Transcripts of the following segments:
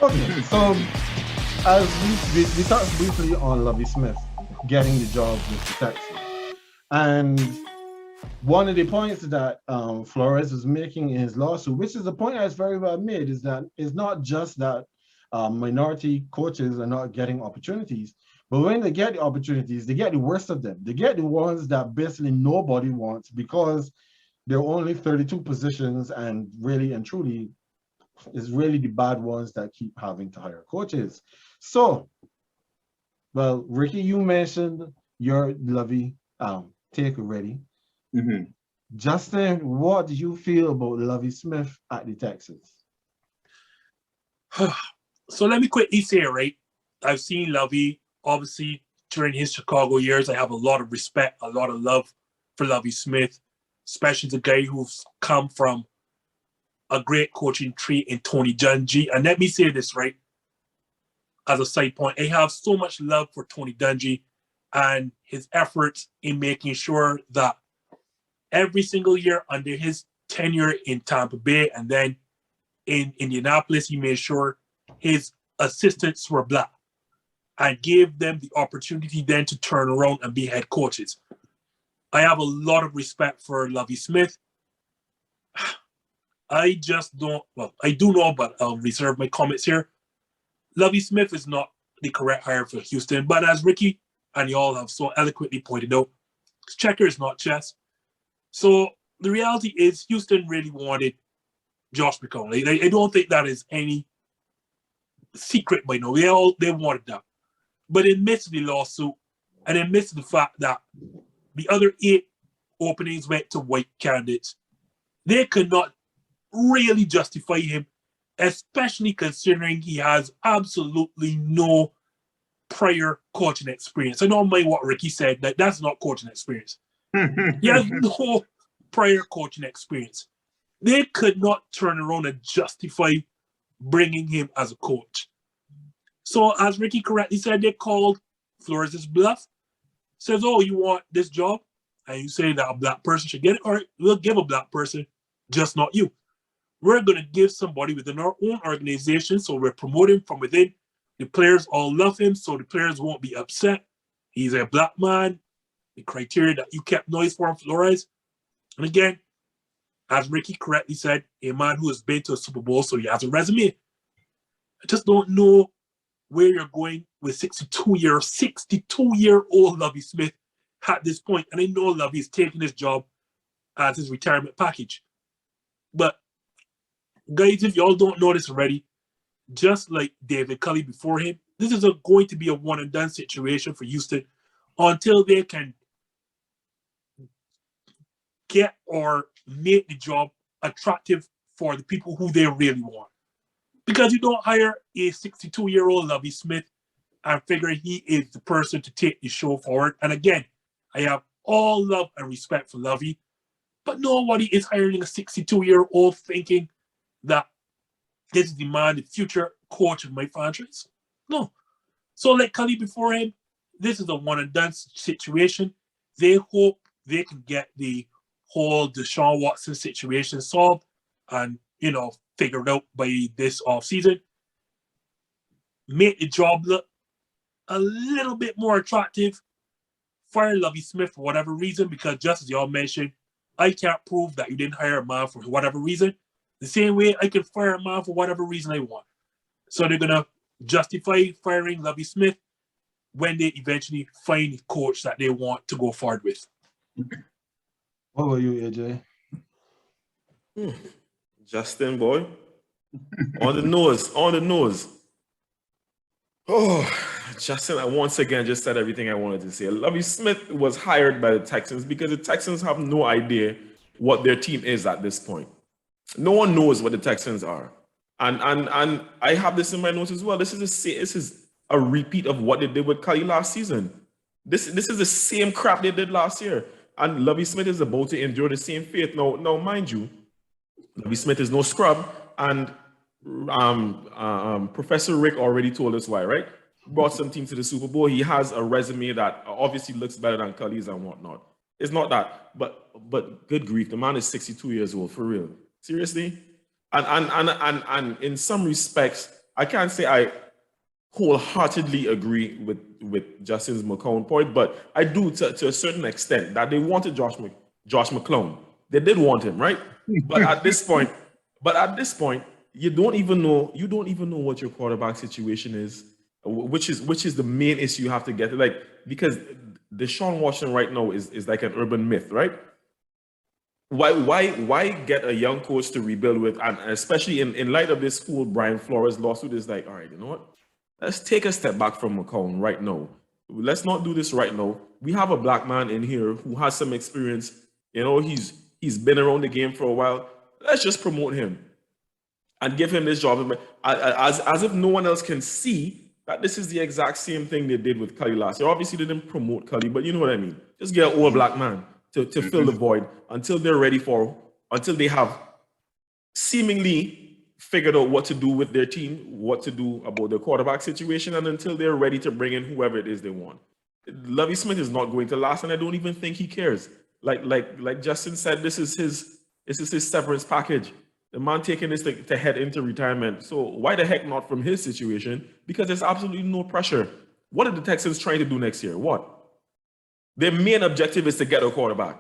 Okay, so as we touched briefly on Lovie Smith getting the job with the Texans, and one of the points that Flores is making in his lawsuit, which is a point that's very well made, is that it's not just that minority coaches are not getting opportunities, but when they get the opportunities, they get the worst of them. They get the ones that basically nobody wants because there are only 32 positions, and really and truly, it's really the bad ones that keep having to hire coaches. So, well, Ricky, you mentioned your Lovey take already. Mm-hmm. Justin, what do you feel about Lovie Smith at the Texans? So let me quickly say, right? I've seen Lovie, obviously, during his Chicago years. I have a lot of respect, a lot of love for Lovie Smith, especially the guy who's come from a great coaching tree in Tony Dungy. And let me say this, right? As a side point, I have so much love for Tony Dungy and his efforts in making sure that every single year under his tenure in Tampa Bay and then in Indianapolis, he made sure his assistants were black and gave them the opportunity then to turn around and be head coaches. I have a lot of respect for Lovie Smith. I just don't, well, I do know, but I'll reserve my comments here. Lovie Smith is not the correct hire for Houston, but as Ricky and y'all have so eloquently pointed out, checker is not chess. So the reality is Houston really wanted Josh McCown. I don't think that is any secret by now. They wanted that. But in midst of the lawsuit, and in midst of the fact that the other 8 openings went to white candidates, they could not really justify him, especially considering he has absolutely no prior coaching experience. I don't mind what Ricky said, that's not coaching experience. He has no prior coaching experience. They could not turn around and justify bringing him as a coach. So as Ricky correctly said, they called Flores' bluff. Says, oh, you want this job? And you say that a black person should get it? All right, we'll give a black person, just not you. We're going to give somebody within our own organization, so we're promoting from within. The players all love him, so the players won't be upset. He's a black man. The criteria that you kept noise for him, Flores. And again, as Ricky correctly said, a man who has been to a Super Bowl, so he has a resume. I just don't know where you're going with 62-year-old Lovie Smith at this point. And I know Lovie's taking his job as his retirement package. But guys, if y'all don't know this already, just like David Culley before him, this is going to be a one-and-done situation for Houston until they can get or make the job attractive for the people who they really want. Because you don't hire a 62-year-old Lovie Smith and figure he is the person to take the show forward. And again, I have all love and respect for Lovie, but nobody is hiring a 62-year-old thinking that this is the man, the future coach of my franchise. No. So like Cully before him, this is a one-and-done situation. They hope they can get the whole Deshaun Watson situation solved and, figured out by this offseason. Make the job look a little bit more attractive. Fire Lovie Smith for whatever reason, because just as y'all mentioned, I can't prove that you didn't hire a man for whatever reason. The same way I can fire a man for whatever reason I want. So they're going to justify firing Lovie Smith when they eventually find the coach that they want to go forward with. What about you, AJ? Justin, boy. On the nose. Oh, Justin, once again, just said everything I wanted to say. Lovie Smith was hired by the Texans because the Texans have no idea what their team is at this point. No one knows what the Texans are. And I have this in my notes as well. This is a repeat of what they did with Cully last season. This is the same crap they did last year. And Lovie Smith is about to endure the same fate. Now, mind you, Lovie Smith is no scrub, and Professor Rick already told us why, right? Brought some team to the Super Bowl. He has a resume that obviously looks better than Cully's and whatnot. It's not that, but good grief, the man is 62 years old, for real. Seriously? And in some respects, I can't say I wholeheartedly agree with Justin's McCown point, but I do to a certain extent that they wanted Josh McClone. They did want him, right? But at this point, you don't even know what your quarterback situation is, which is the main issue you have to get. Like, because Deshaun Watson right now is like an urban myth, right? Why get a young coach to rebuild with, and especially in light of this whole Brian Flores lawsuit, is like, all right, you know what? Let's take a step back from McCown right now. Let's not do this right now. We have a black man in here who has some experience. You know, he's been around the game for a while. Let's just promote him and give him this job, as if no one else can see that this is the exact same thing they did with Cully last year. Obviously, they didn't promote Cully, but you know what I mean. Just get an old black man to fill the void until they have seemingly figured out what to do with their team, what to do about their quarterback situation, and until they're ready to bring in whoever it is they want. Lovie Smith is not going to last, and I don't even think he cares. Like Justin said, this is his severance package. The man taking this to head into retirement. So why the heck not from his situation? Because there's absolutely no pressure. What are the Texans trying to do next year? What? Their main objective is to get a quarterback.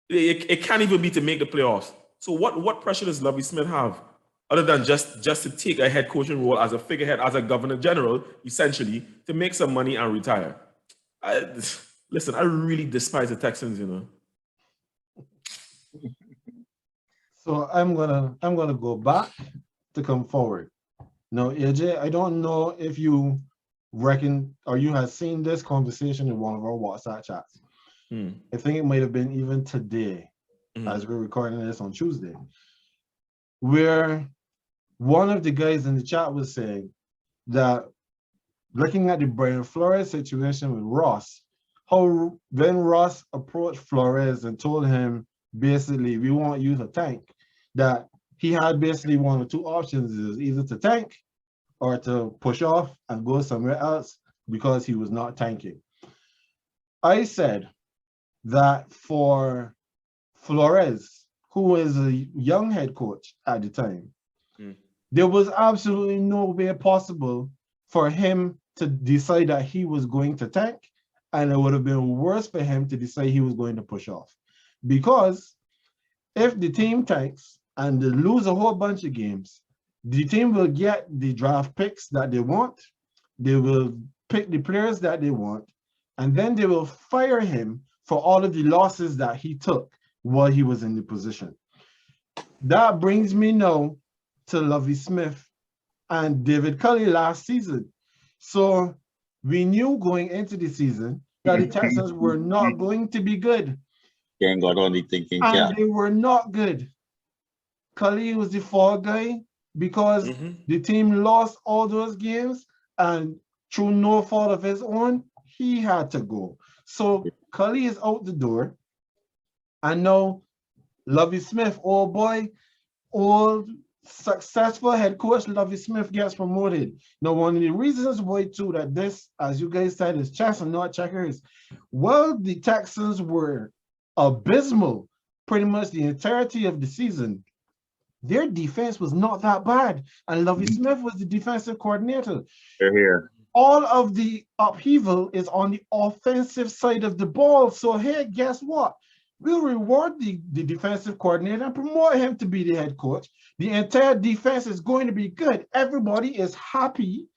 It can't even be to make the playoffs. So what pressure does Lovie Smith have? Other than just to take a head coaching role as a figurehead, as a governor general, essentially, to make some money and retire. Listen, I really despise the Texans, you know. So I'm gonna go back to come forward. Now, AJ, I don't know if you reckon or you have seen this conversation in one of our WhatsApp chats. I think it might have been even today, as we're recording this on Tuesday, where one of the guys in the chat was saying that looking at the Brian Flores situation with Ross, how when Ross approached Flores and told him, basically, we want you to tank, that he had basically one or two options, is either to tank or to push off and go somewhere else because he was not tanking. I said that for Flores, who was a young head coach at the time, there was absolutely no way possible for him to decide that he was going to tank, and it would have been worse for him to decide he was going to push off. Because if the team tanks and they lose a whole bunch of games, the team will get the draft picks that they want, they will pick the players that they want, and then they will fire him for all of the losses that he took while he was in the position. That brings me now to Lovie Smith and David Culley last season. So we knew going into the season that the Texans were not going to be good. Ken got only thinking, and they were not good. Culley was the fall guy because the team lost all those games, and through no fault of his own, he had to go. So Culley is out the door, and now Lovie Smith, old boy, old successful head coach Lovie Smith gets promoted. Now, one of the reasons why too that this, as you guys said, is chess and not checkers. Well, the Texans were abysmal pretty much the entirety of the season. Their defense was not that bad, and Lovie Smith was the defensive coordinator. They're here. All of the upheaval is on the offensive side of the ball. So hey, guess what? We'll reward the defensive coordinator and promote him to be the head coach. The entire defense is going to be good. Everybody is happy,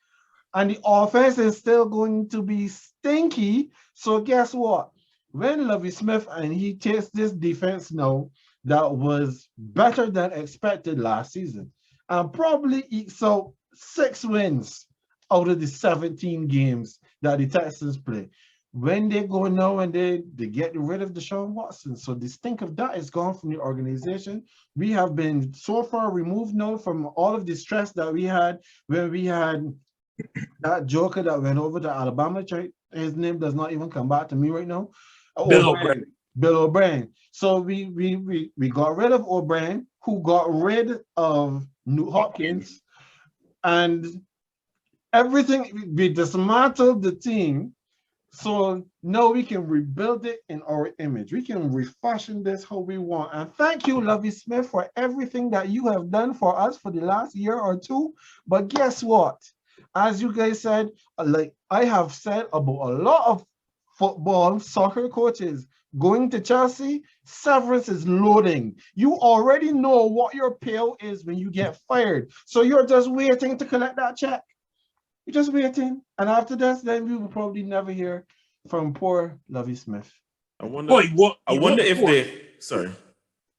and the offense is still going to be stinky. So guess what? When Lovie Smith and he takes this defense now that was better than expected last season, and probably ekes out 6 wins out of the 17 games that the Texans play. When they go now and they get rid of Deshaun Watson, so the stink of that is gone from the organization. We have been so far removed now from all of the stress that we had when we had that joker that went over to Alabama. His name does not even come back to me right now. Bill O'Brien. Bill O'Brien. So we got rid of O'Brien, who got rid of New Hopkins, and everything. We dismantled the team. So now we can rebuild it in our image. We can refashion this how we want. And thank you, Lovie Smith, for everything that you have done for us for the last year or two. But guess what? As you guys said, like I have said about a lot of football, soccer coaches going to Chelsea, severance is loading. You already know what your payout is when you get fired. So you're just waiting to collect that check. You're just waiting. And after that, then we will probably never hear from poor Lovie Smith. I wonder. Boy, I wonder if they. Sorry.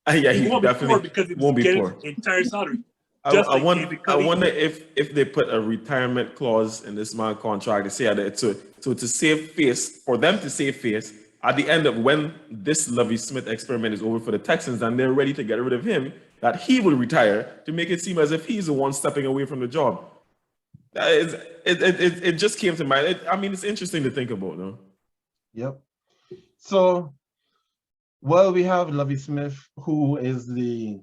Yeah, he he won't be poor definitely because he won't was be getting poor. entire salary. I wonder if they put a retirement clause in this man contract to say that to save face, for them to save face at the end of when this Lovie Smith experiment is over for the Texans and they're ready to get rid of him, that he will retire to make it seem as if he's the one stepping away from the job. It just came to mind. I mean, it's interesting to think about, no? Yep. So, well, we have Lovie Smith, who is the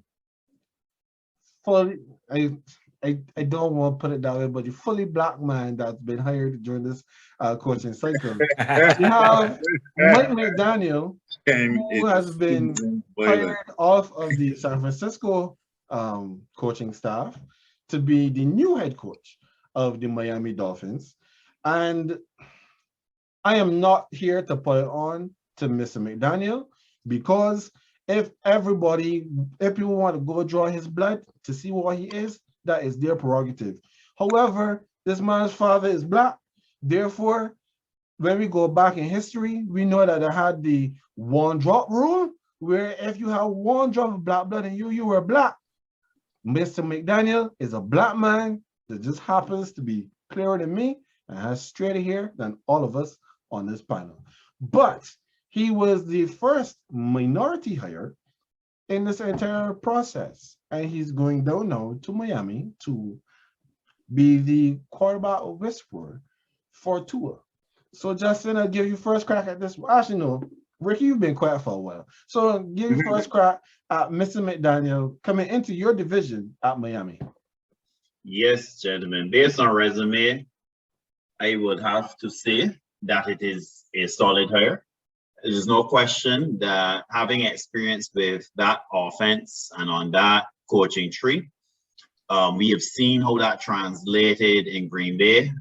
fully, I don't want to put it that way, but the fully black man that's been hired during this coaching cycle. We have Mike McDaniel, who has been hired off of the San Francisco coaching staff to be the new head coach of the Miami Dolphins. And I am not here to put it on to Mr. McDaniel, because if people want to go draw his blood to see what he is, that is their prerogative. However, this man's father is black. Therefore, when we go back in history, we know that they had the one drop rule, where if you have one drop of black blood in you, you were black. Mr. McDaniel is a black man that just happens to be clearer than me and has straighter hair than all of us on this panel. But he was the first minority hire in this entire process. And he's going down now to Miami to be the quarterback whisperer for Tua. So Justin, I'll give you first crack at this. Actually, no, Ricky, you've been quiet for a while. So I'll give you first crack at Mr. McDaniel coming into your division at Miami. Yes, gentlemen. Based on resume, I would have to say that it is a solid hire. There's no question that having experience with that offense and on that coaching tree, we have seen how that translated in Green Bay.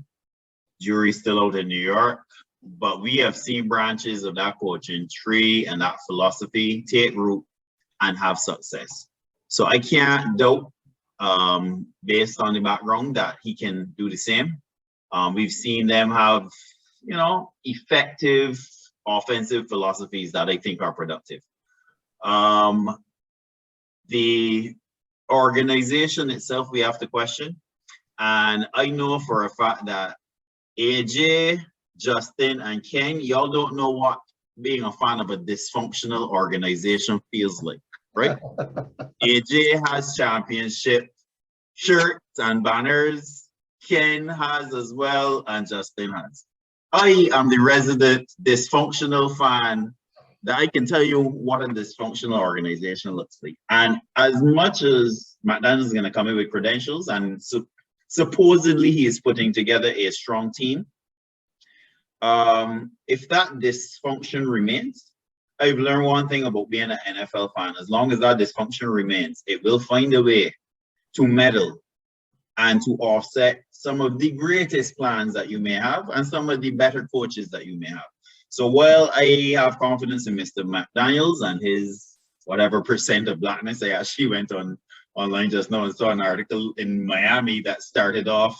Jury's still out in New York, but we have seen branches of that coaching tree and that philosophy take root and have success. So I can't doubt, based on the background, that he can do the same. We've seen them have, effective offensive philosophies that I think are productive. The organization itself, we have to question. And I know for a fact that AJ, Justin, and Ken, y'all don't know what being a fan of a dysfunctional organization feels like, right? AJ has championship shirts and banners. Ken has as well, and Justin has. I am the resident dysfunctional fan that I can tell you what a dysfunctional organization looks like. And as much as McDaniel is going to come in with credentials and supposedly he is putting together a strong team, if that dysfunction remains, I've learned one thing about being an NFL fan. As long as that dysfunction remains, it will find a way to meddle and to offset some of the greatest plans that you may have and some of the better coaches that you may have. So while I have confidence in Mr. McDaniels and his whatever percent of blackness, I actually went online just now and saw an article in Miami that started off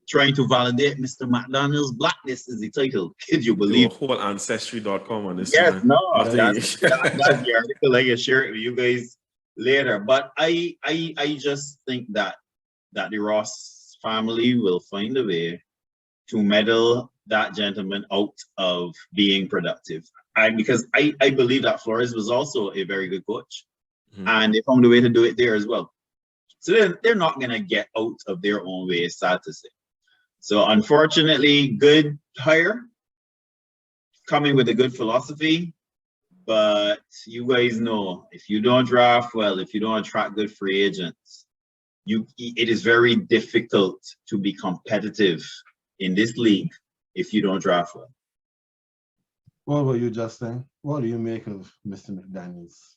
trying to validate Mr. McDaniels' blackness is the title. Could you believe? Whole ancestry.com on this. Yes, man. no, that's the article. I can share it with you guys later. But I just think that the Ross family will find a way to meddle that gentleman out of being productive. Because I believe that Flores was also a very good coach. Mm-hmm. And they found a way to do it there as well. So they're not going to get out of their own way, sad to say. So unfortunately, good hire, coming with a good philosophy. But you guys know, if you don't draft well, if you don't attract good free agents, it is very difficult to be competitive in this league if you don't draft well. What about you, Justin? What do you make of Mr. McDaniels?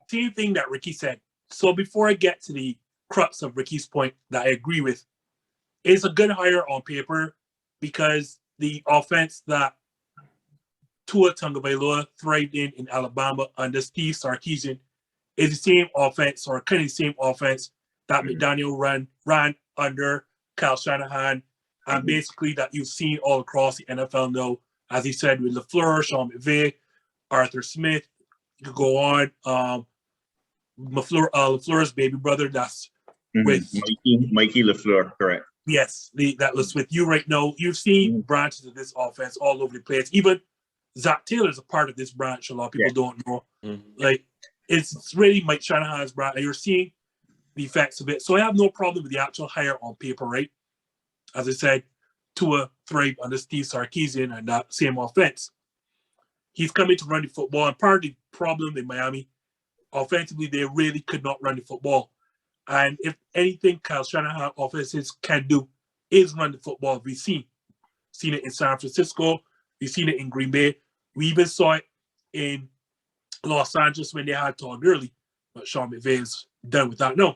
Same thing that Ricky said. So before I get to the crux of Ricky's point that I agree with, it's a good hire on paper because the offense that Tua Tagovailoa thrived in Alabama under Steve Sarkisian is the same offense, or kind of the same offense that McDaniel ran under Kyle Shanahan, and basically that you've seen all across the NFL now, as he said, with LaFleur, Sean McVay, Arthur Smith. You could go on. LaFleur's baby brother, that's with Mikey LaFleur, correct. Yes, that was with you right now. You've seen branches of this offense all over the place. Even Zach Taylor is a part of this branch. A lot of people don't know. Like, it's really Mike Shanahan's branch, and you're seeing the effects of it. So I have no problem with the actual hire on paper, right? As I said, Tua thrived under Steve Sarkisian and that same offense. He's coming to run the football, and part of the problem in Miami, offensively, they really could not run the football. And if anything Kyle Shanahan offenses can do is run the football. We've seen it in San Francisco. We've seen it in Green Bay. We even saw it in Los Angeles when they had Todd Gurley. But Sean McVay is done with that. No.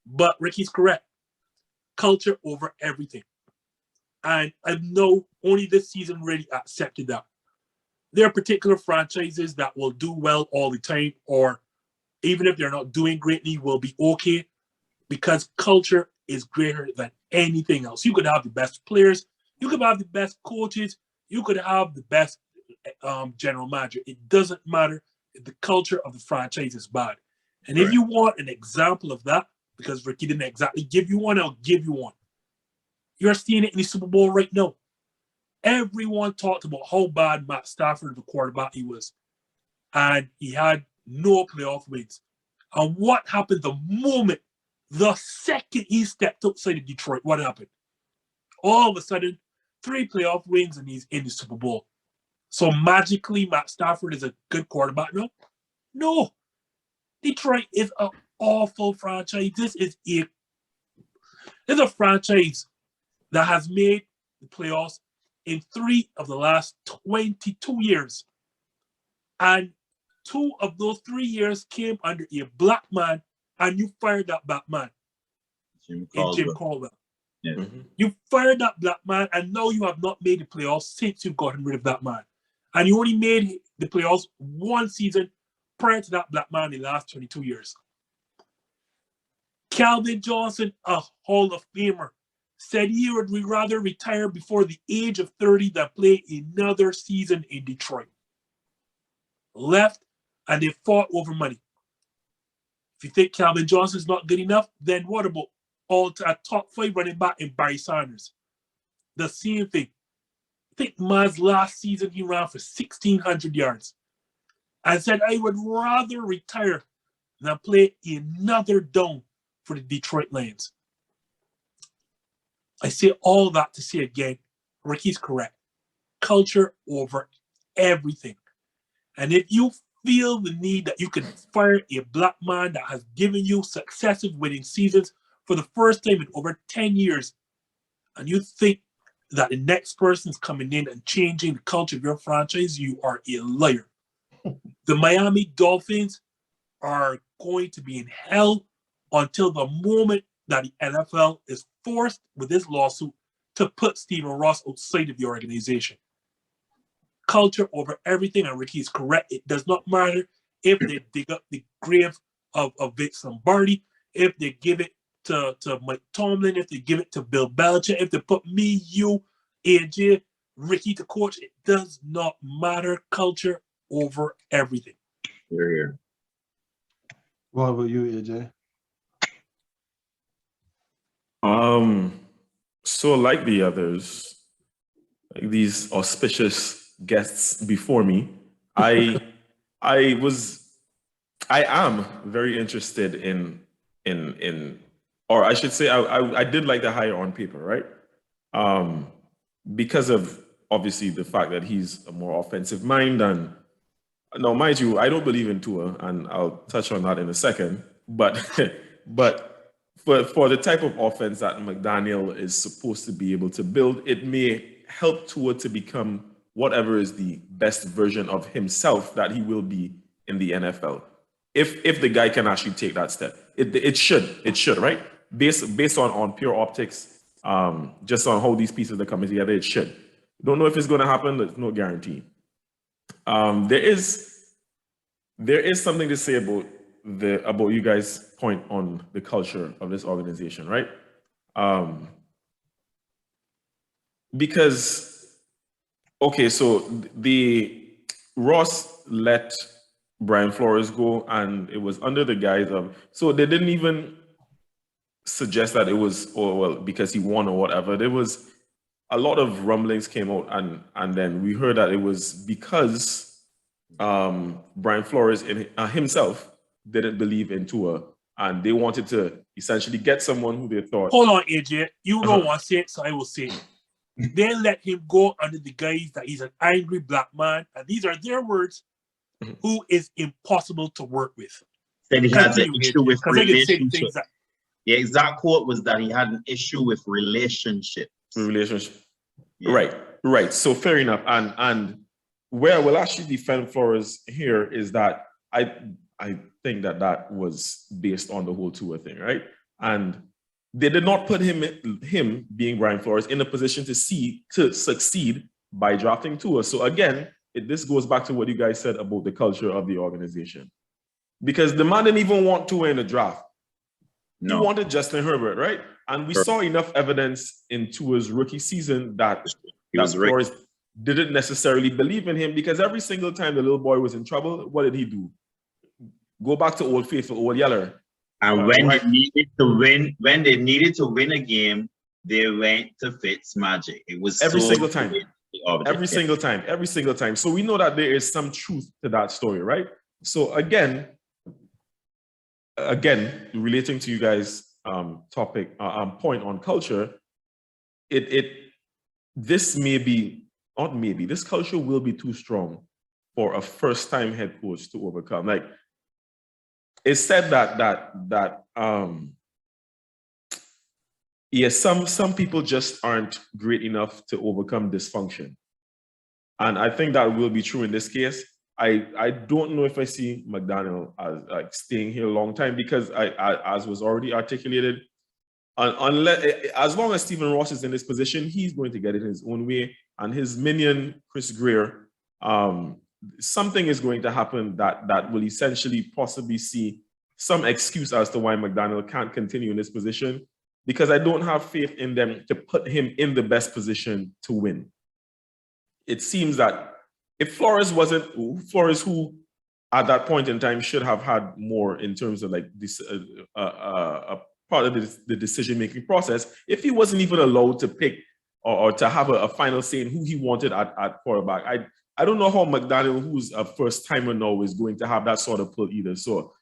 But Ricky's correct. Culture over everything. And I know only this season really accepted that. There are particular franchises that will do well all the time, or even if they're not doing greatly, will be okay, because culture is greater than anything else. You could have the best players, you could have the best coaches, you could have the best general manager. It doesn't matter if the culture of the franchise is bad. And if you want an example of that, because Ricky didn't exactly give you one, I'll give you one. You're seeing it in the Super Bowl right now. Everyone talked about how bad Matt Stafford, the quarterback, he was. And he had no playoff wins. And what happened the second he stepped outside of Detroit? What happened? All of a sudden, 3 playoff wins and he's in the Super Bowl. So magically, Matt Stafford is a good quarterback now? No. Detroit is an awful franchise. This is a franchise that has made the playoffs in 3 of the last 22 years. And 2 of those 3 years came under a black man, and you fired that black man. Jim Caldwell. Yeah. You fired that black man, and now you have not made the playoffs since you've gotten rid of that man. And you only made the playoffs 1 season prior to that black man in the last 22 years. Calvin Johnson, a Hall of Famer, said he would rather retire before the age of 30 than play another season in Detroit. Left, and they fought over money. If you think Calvin Johnson's not good enough, then what about a top 5 running back in Barry Sanders? The same thing. I think Maz last season he ran for 1,600 yards. I said I would rather retire than play another down for the Detroit Lions. I say all that to say again, Ricky's correct. Culture over everything. And if you feel the need that you can fire a black man that has given you successive winning seasons for the first time in over 10 years, and you think that the next person's coming in and changing the culture of your franchise, you are a liar. The Miami Dolphins are going to be in hell until the moment that the NFL is forced with this lawsuit to put Stephen Ross outside of the organization. Culture over everything, and Ricky is correct. It does not matter if they dig up the grave of Vince Lombardi, if they give it to Mike Tomlin, if they give it to Bill Belichick, if they put me, you, AJ, Ricky to coach. It does not matter. Culture over everything. Here. What about you, AJ? So like the others, like these auspicious guests before me, I am very interested in, or I should say, I did like the hire on paper, right? Because of obviously the fact that he's a more offensive mind, and now mind you, I don't believe in Tua, and I'll touch on that in a second. But for the type of offense that McDaniel is supposed to be able to build, it may help Tua to become whatever is the best version of himself that he will be in the NFL. If the guy can actually take that step, it should, right? Based on pure optics, just on how these pieces are coming together, it should. Don't know if it's going to happen. There's no guarantee. There is something to say about you guys' point on the culture of this organization, right? Because, okay, so the Ross let Brian Flores go, and it was under the guise of, so they didn't even suggest that it was, oh, well, because he won or whatever. There was a lot of rumblings came out, and then we heard that it was because Brian Flores himself didn't believe in Tua, and they wanted to essentially get someone who they thought. Hold on, AJ. You don't want to say it, so I will say it. They let him go under the guise that he's an angry black man, and these are their words, who is impossible to work with. Said he had an issue with relationships. The exact quote was that he had an issue with relationships. Yeah. Right. So fair enough. And where I will actually defend Flores here is that I think that was based on the whole Tua thing, right? And they did not put him being Brian Flores in a position to succeed by drafting Tua. So again, this goes back to what you guys said about the culture of the organization, because the man didn't even want Tua in the draft. No. He wanted Justin Herbert, right? And we saw enough evidence in Tua's rookie season that Flores didn't necessarily believe in him, because every single time the little boy was in trouble, what did he do? Go back to Old Faithful, Old Yeller. And when they needed to win a game, they went to Fitzmagic. It was every single time. Every single time. So we know that there is some truth to that story, right? So again, relating to you guys' topic, point on culture, this culture will be too strong for a first-time head coach to overcome. Like, it's said that some people just aren't great enough to overcome dysfunction, and I think that will be true in this case. I don't know if I see McDaniel as like staying here a long time, because as was already articulated, as long as Stephen Ross is in this position, he's going to get it his own way, and his minion Chris Greer, something is going to happen that will essentially possibly see some excuse as to why McDaniel can't continue in this position, because I don't have faith in them to put him in the best position to win. It seems that if Flores who at that point in time should have had more in terms of like this part of the decision-making process, if he wasn't even allowed to pick or to have a final say in who he wanted at quarterback, I don't know how McDaniel, who's a first-timer now, is going to have that sort of pull either. So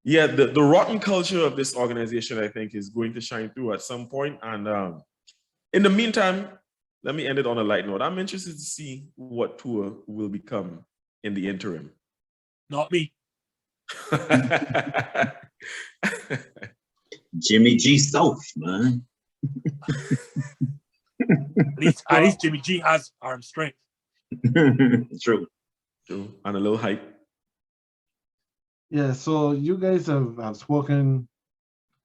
yeah, the rotten culture of this organization, I think, is going to shine through at some point. And in the meantime, let me end it on a light note. I'm interested to see what Tua will become in the interim. Not me. Jimmy G South, man. At least Jimmy G has arm strength. True. And a little hype. Yeah, so you guys have spoken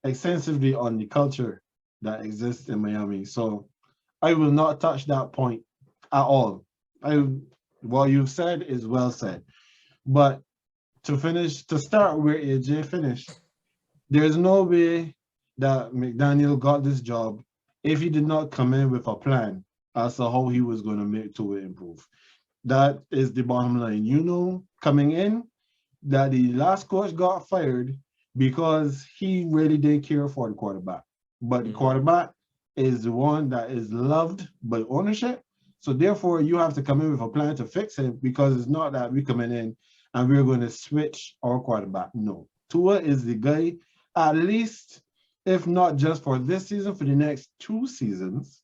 extensively on the culture that exists in Miami. So I will not touch that point at all. What you've said is well said. But to start where AJ finished, there's no way that McDaniel got this job if he did not come in with a plan as to how he was going to make Tua improve. That is the bottom line. You know, coming in, that the last coach got fired because he really didn't care for the quarterback. But the quarterback is the one that is loved by ownership. So therefore, you have to come in with a plan to fix it, because it's not that we're coming in and we're going to switch our quarterback. No. Tua is the guy, at least, if not just for this season, for the next 2 seasons.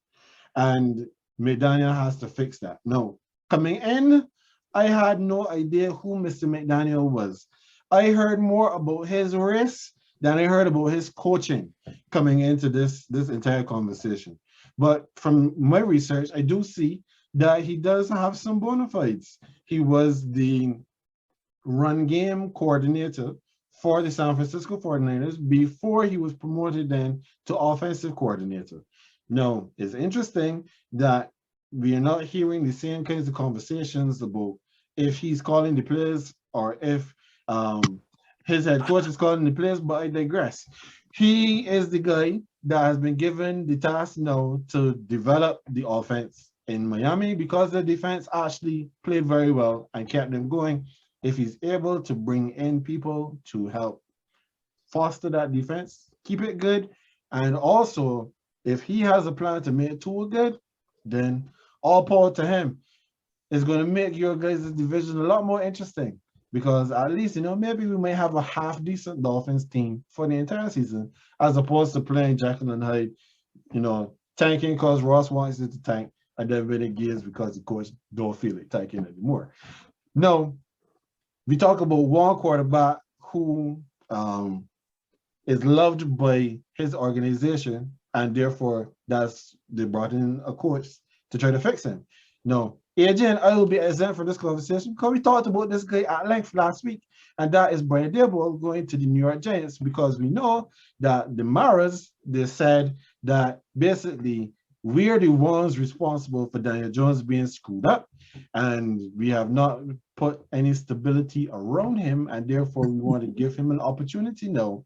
And McDaniel has to fix that. No. Coming in, I had no idea who Mr. McDaniel was. I heard more about his race than I heard about his coaching coming into this entire conversation. But from my research, I do see that he does have some bona fides. He was the run game coordinator for the San Francisco 49ers before he was promoted then to offensive coordinator. Now, it's interesting that we are not hearing the same kinds of conversations about if he's calling the plays or if his head coach is calling the plays, but I digress. He is the guy that has been given the task now to develop the offense in Miami because the defense actually played very well and kept them going. If he's able to bring in people to help foster that defense, keep it good, and also if he has a plan to make Tua good, then all power to him. It's going to make your guys' division a lot more interesting because at least, maybe we may have a half decent Dolphins team for the entire season as opposed to playing Jekyll and Hyde, tanking because Ross wants it to tank and then winning games because the coach don't feel it tanking anymore. No, we talk about one quarterback who is loved by his organization, and therefore they brought in a coach to try to fix him. No, AJ and I will be exempt from this conversation because we talked about this guy at length last week, and that is Brian Daboll going to the New York Giants because we know that the Maras, they said that basically we're the ones responsible for Daniel Jones being screwed up, and we have not put any stability around him, and therefore we want to give him an opportunity now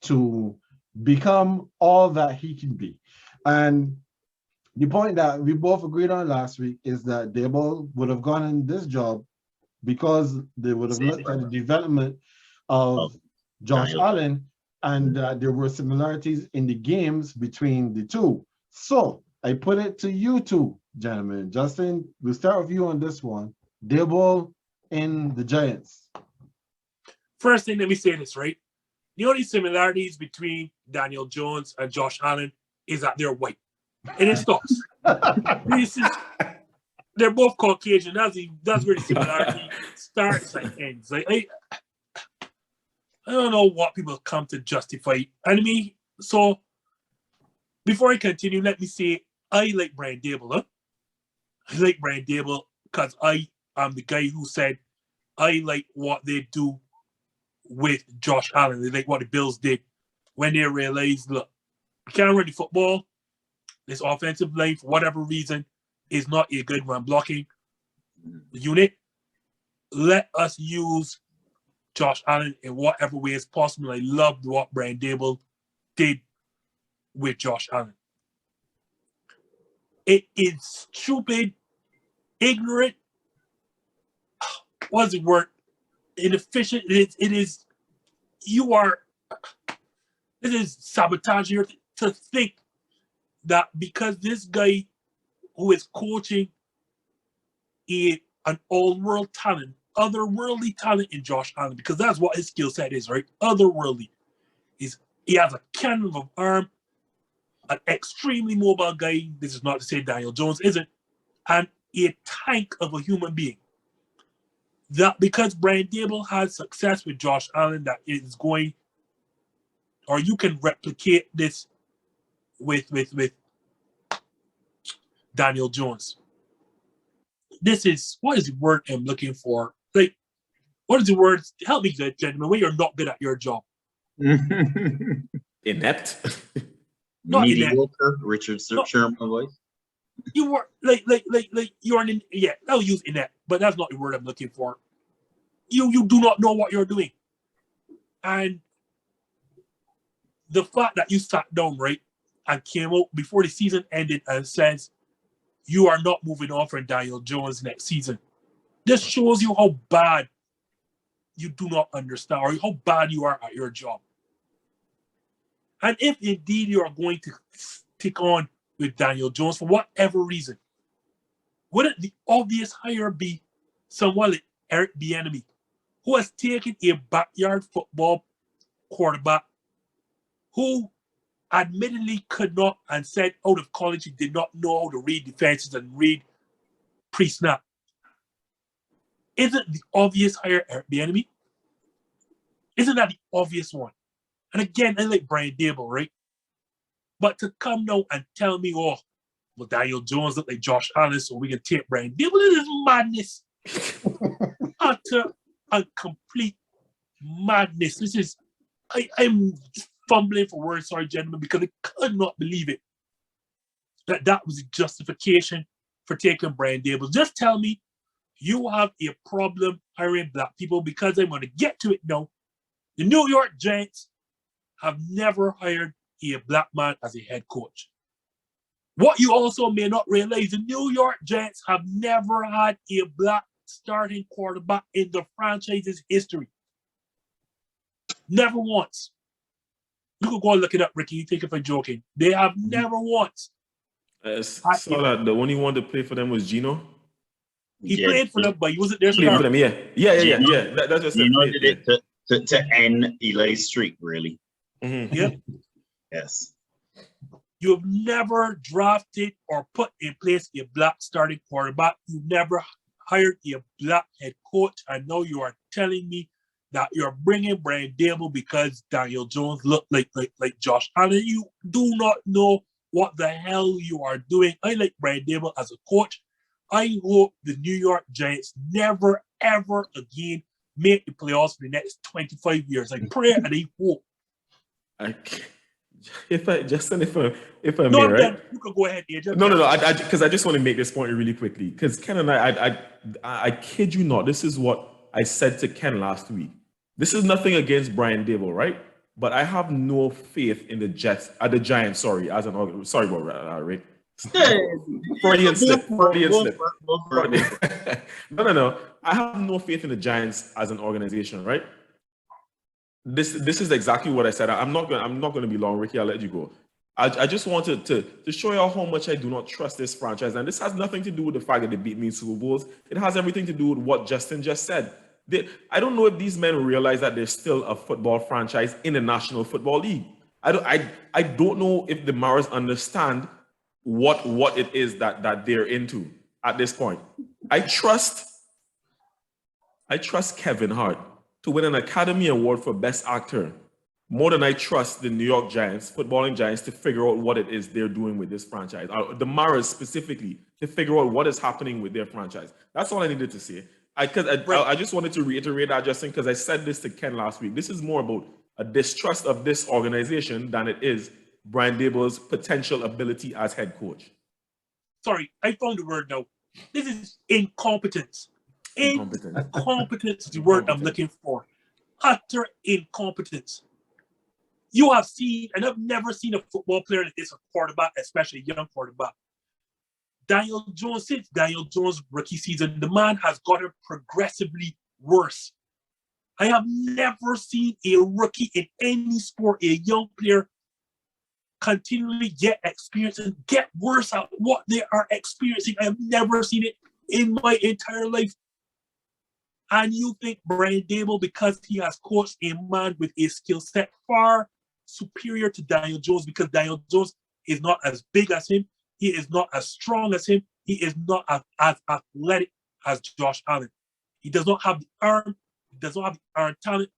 to become all that he can be. And the point that we both agreed on last week is that Daboll would have gone in this job because they would have looked at the development of Josh Allen and there were similarities in the games between the two. So I put it to you two, gentlemen. Justin, we'll start with you on this one. Daboll in the Giants. First thing, let me say this, right? The only similarities between Daniel Jones and Josh Allen is that they're white. And it stops. They're both Caucasian. That's where the similarity starts and ends. Like, I don't know what people come to justify. So before I continue, let me say I like Brian Daboll. Huh? I like Brian Daboll because I am the guy who said I like what they do with Josh Allen. They like what the Bills did when they realized, look, we can't run the football. This offensive line, for whatever reason, is not a good run blocking unit. Let us use Josh Allen in whatever way is possible. I loved what Brian Daboll did with Josh Allen. It is stupid, ignorant. What's the word? Inefficient. It is. This is sabotage here to think that because this guy who is coaching an all-world talent, otherworldly talent in Josh Allen, because that's what his skill set is, right? Otherworldly. He has a cannon of an arm, an extremely mobile guy. This is not to say Daniel Jones isn't, and a tank of a human being. That because Brian Daboll had success with Josh Allen, that is going, or you can replicate this with Daniel Jones. What is the word I'm looking for? Like, what is the word? Help me, gentlemen, when you're not good at your job. Inept. Not mediocre. Richard Sherman voice. You were like you're I'll use inept, but that's not the word I'm looking for. You do not know what you're doing. And the fact that you sat down, right, and came out before the season ended and says you are not moving on for Daniel Jones next season. This shows you how bad you do not understand or how bad you are at your job. And if indeed you are going to stick on with Daniel Jones for whatever reason, wouldn't the obvious hire be someone like Eric Bienemy, who has taken a backyard football quarterback who admittedly could not and said out of college he did not know how to read defenses and read pre-snap. Isn't the obvious hire Eric Bienemy? Isn't that the obvious one? And again, I like Brian Daboll, right? But to come now and tell me, oh, well, Daniel Jones look like Josh Allen, so we can take Brian Daboll. This is madness. Utter and complete madness. This is, I'm fumbling for words, sorry, gentlemen, because I could not believe it. That was a justification for taking Brian Daboll. Just tell me you have a problem hiring black people, because I'm going to get to it now. The New York Giants have never hired a black man as a head coach. What you also may not realize, the New York Giants have never had a black starting quarterback in the franchise's history. Never once. You could go and look it up, Ricky. You think if I'm joking. They have never once. Saw that the only one to play for them was Gino. He played for them, but he wasn't their Played for star. them, yeah. That's just Gino did it to end Eli's streak, really. Mm-hmm. Yeah. Yes. You have never drafted or put in place a black starting quarterback. You've never hired a black head coach. And now you are telling me that you're bringing Brian Daboll because Daniel Jones looked like Josh Allen. You do not know what the hell you are doing. I like Brian Daboll as a coach. I hope the New York Giants never, ever again make the playoffs for the next 25 years. I pray and I hope. If I'm No, there, right? you can go ahead, AJ. No. Because I just want to make this point really quickly. Because Ken and I kid you not, this is what I said to Ken last week. This is nothing against Brian Daboll, right? But I have no faith in the Giants. Sorry, as an organ. Sorry about Rick. Freudian slip. No. I have no faith in the Giants as an organization, right? This is exactly what I said. I'm not going to be long, Ricky. I'll let you go. I just wanted to show you how much I do not trust this franchise, and this has nothing to do with the fact that they beat me in Super Bowls. It has everything to do with what Justin just said. I don't know if these men realize that there's still a football franchise in the National Football League. I don't know if the Maras understand what it is that they're into at this point. I trust Kevin Hart to win an Academy Award for Best Actor more than I trust the New York Giants, footballing Giants, to figure out what it is they're doing with this franchise. The Maras specifically, to figure out what is happening with their franchise. That's all I needed to say. I just wanted to reiterate that, Justin, because I said this to Ken last week. This is more about a distrust of this organization than it is Brian Daboll's potential ability as head coach. Sorry, I found the word now. This is incompetence. Incompetence is the word I'm looking for. Utter incompetence. You have seen, and I've never seen a football player that is a quarterback, especially a young quarterback. Daniel Jones, since Daniel Jones' rookie season, the man has gotten progressively worse. I have never seen a rookie in any sport, a young player, continually get experience and get worse at what they are experiencing. I have never seen it in my entire life. And you think Brian Daboll, because he has coached a man with a skill set far superior to Daniel Jones, because Daniel Jones is not as big as him, he is not as strong as him, he is not as athletic as Josh Allen. He does not have the arm, he does not have the arm talent,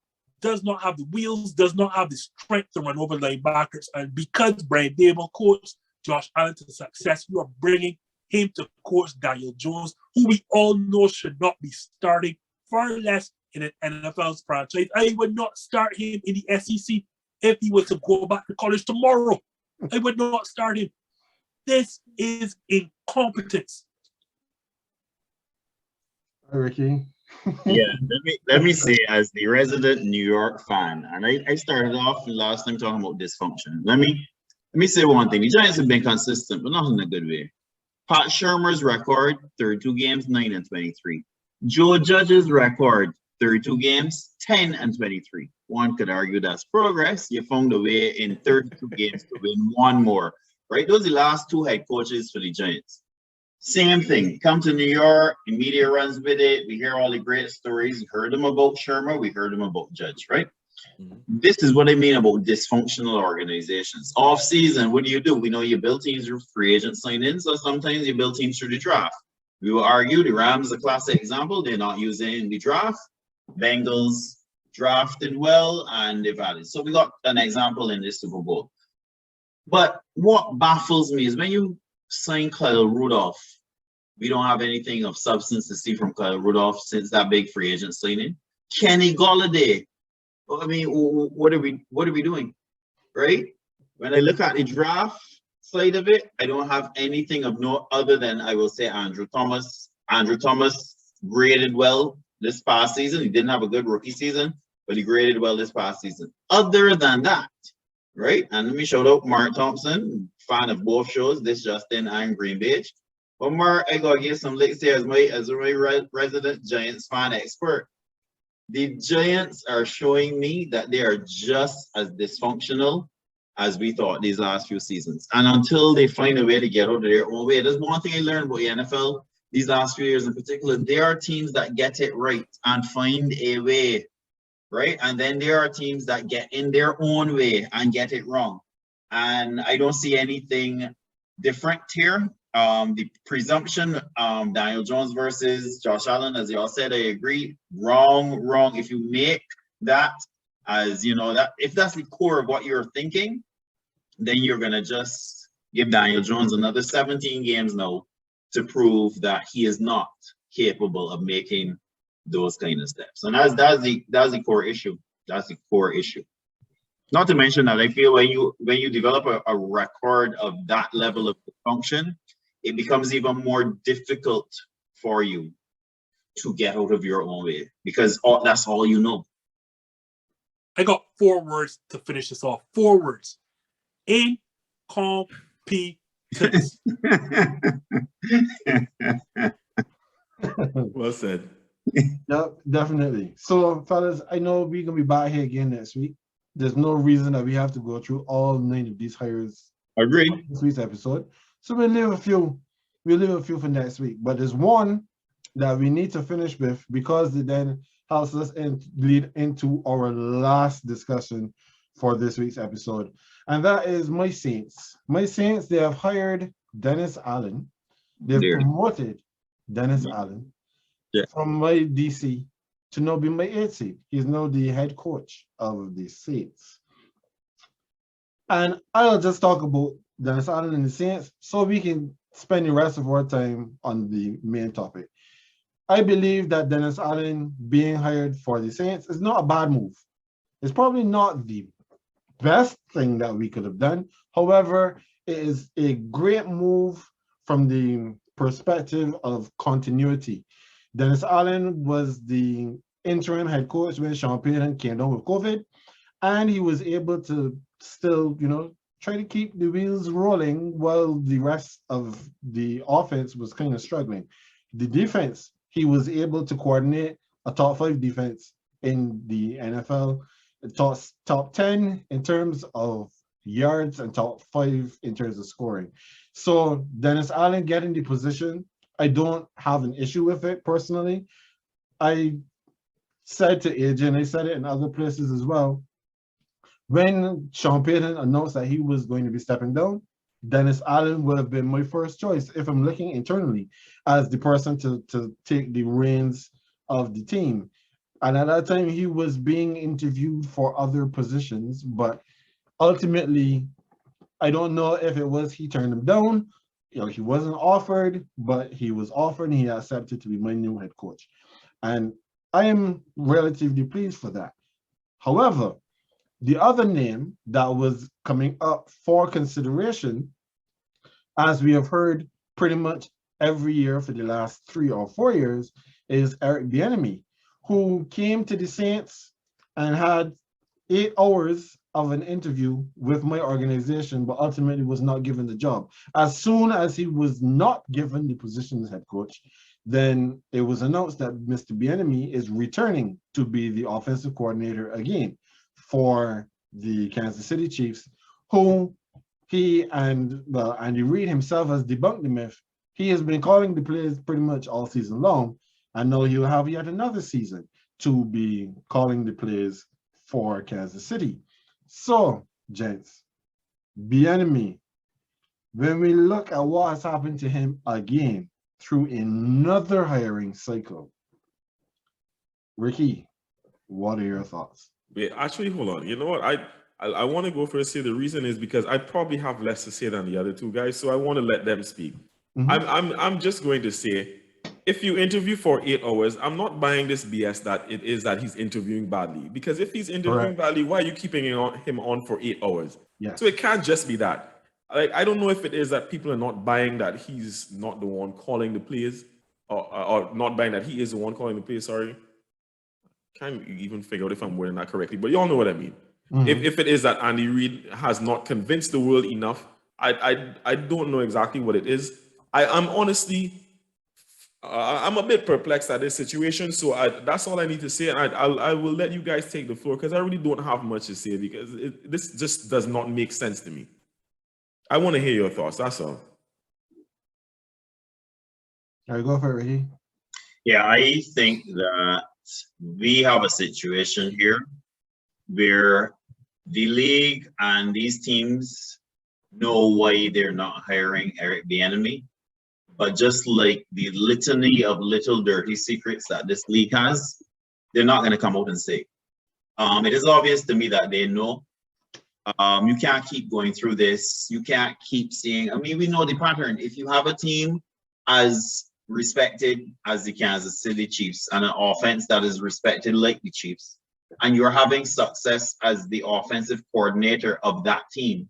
does not have the wheels, does not have the strength to run over linebackers. And because Brian Daboll coached Josh Allen to success, you are bringing him to coach Daniel Jones, who we all know should not be starting, far less in an NFL's franchise. I would not start him in the SEC if he was to go back to college tomorrow. I would not start him. This is incompetence. Hi, Ricky. Yeah, let me say, as the resident New York fan, and I started off last time talking about dysfunction. Let me say one thing. The Giants have been consistent, but not in a good way. Pat Shermer's record, 32 games, 9-23. Joe Judge's record, 32 games, 10-23. One could argue that's progress. You found a way in 32 games to win one more, right? Those are the last two head coaches for the Giants. Same thing. Come to New York, the media runs with it. We hear all the great stories. We heard them about Shermer. We heard them about Judge, right? Mm-hmm. This is what I mean about dysfunctional organizations. Off season, what do? We know you build teams through free agent sign-in, so sometimes you build teams through the draft. We will argue the Rams, a classic example. They're not using the draft. Bengals drafted well, and they've added. So we got an example in this Super Bowl. But what baffles me is when you sign Kyle Rudolph. We don't have anything of substance to see from Kyle Rudolph since that big free agent signing. Kenny Golladay. I mean, what are we doing, right? When I look at the draft side of it, I don't have anything of note other than I will say Andrew Thomas. Andrew Thomas graded well this past season. He didn't have a good rookie season, but he graded well this past season. Other than that, right? And let me shout out Mark Thompson, fan of both shows, this Justin and Greenbage. But Mark, I gotta give some licks here as my resident Giants fan expert. The Giants are showing me that they are just as dysfunctional as we thought these last few seasons. And until they find a way to get out of their own way, there's one thing I learned about the NFL these last few years in particular. There are teams that get it right and find a way, right? And then there are teams that get in their own way and get it wrong. And I don't see anything different here. The presumption, Daniel Jones versus Josh Allen, as y'all said, I agree. Wrong. If you make that as, you know, that if that's the core of what you're thinking, then you're gonna just give Daniel Jones another 17 games now to prove that he is not capable of making those kind of steps. And that's the core issue. That's the core issue. Not to mention that I feel when you develop a record of that level of function, it becomes even more difficult for you to get out of your own way because that's all you know. I got 4 words to finish this off. 4 words. Incompetence. Well said. Yep, definitely. So, fellas, I know we're gonna be back here again next week. There's no reason that we have to go through all 9 of these hires. Agreed. This week's episode. So we'll leave a few for next week. But there's one that we need to finish with because it then helps us lead into our last discussion for this week's episode. And that is my Saints. My Saints, they have hired Dennis Allen. They've promoted Dennis Allen from my DC to now be my 8th seed. He's now the head coach of the Saints. And I'll just talk about Dennis Allen and the Saints so we can spend the rest of our time on the main topic. I believe that Dennis Allen being hired for the Saints is not a bad move. It's probably not the best thing that we could have done. However, it is a great move from the perspective of continuity. Dennis Allen was the interim head coach when Sean Payton came down with COVID, and he was able to still, try to keep the wheels rolling while the rest of the offense was kind of struggling. The defense, he was able to coordinate a top 5 defense in the NFL, top 10 in terms of yards and top 5 in terms of scoring. So Dennis Allen getting the position, I don't have an issue with it personally. I said to AJ, and I said it in other places as well, when Sean Payton announced that he was going to be stepping down, Dennis Allen would have been my first choice if I'm looking internally as the person to take the reins of the team. And at that time, he was being interviewed for other positions, but ultimately, I don't know if it was he turned him down. He wasn't offered, but he was offered and he accepted to be my new head coach. And I am relatively pleased for that. However, the other name that was coming up for consideration, as we have heard pretty much every year for the last 3 or 4 years, is Eric Bienemy, who came to the Saints and had 8 hours of an interview with my organization, but ultimately was not given the job. As soon as he was not given the position as head coach, then it was announced that Mr. Bienemy is returning to be the offensive coordinator again for the Kansas City Chiefs, who he and Andy Reid himself has debunked the myth. He has been calling the plays pretty much all season long, and now he'll have yet another season to be calling the plays for Kansas City. So, gents, Bienemy, when we look at what has happened to him again through another hiring cycle, Ricky, what are your thoughts? Wait, actually, hold on. You know what? I want to go first here. The reason is because I probably have less to say than the other two guys, so I want to let them speak. I'm just going to say, if you interview for 8 hours, I'm not buying this BS that it is that he's interviewing badly. Because if he's interviewing badly, why are you keeping him on for 8 hours? Yes. So it can't just be that. Like, I don't know if it is that people are not buying that he's not the one calling the plays, or not buying that he is the one calling the plays. Sorry, can't even figure out if I'm wording that correctly, but y'all know what I mean. If it is that Andy Reid has not convinced the world enough, I don't know exactly what it is. I'm honestly, I'm a bit perplexed at this situation. So that's all I need to say, and I will let you guys take the floor because I really don't have much to say because this just does not make sense to me. I want to hear your thoughts. That's all. All right, go for it, Ricky. Yeah, I think that we have a situation here where the league and these teams know why they're not hiring Eric Bienemy. But just like the litany of little dirty secrets that this league has, they're not going to come out and say. It is obvious to me that they know. You can't keep going through this. You can't keep seeing. I mean, we know the pattern. If you have a team as respected as the Kansas City Chiefs and an offense that is respected like the Chiefs, and you're having success as the offensive coordinator of that team,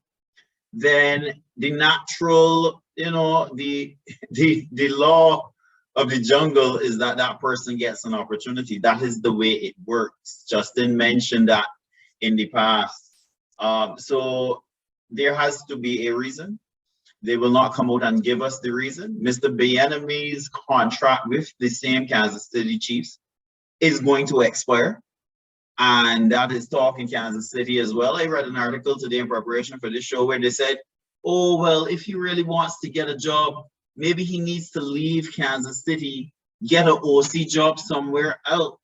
then the natural, the law of the jungle is that that person gets an opportunity. That is the way it works. Justin mentioned that in the past. So there has to be a reason. They will not come out and give us the reason. Mr. Bienemy's contract with the same Kansas City Chiefs is going to expire. And that is talk in Kansas City as well. I read an article today in preparation for this show where they said, oh, well, if he really wants to get a job, maybe he needs to leave Kansas City, get an OC job somewhere else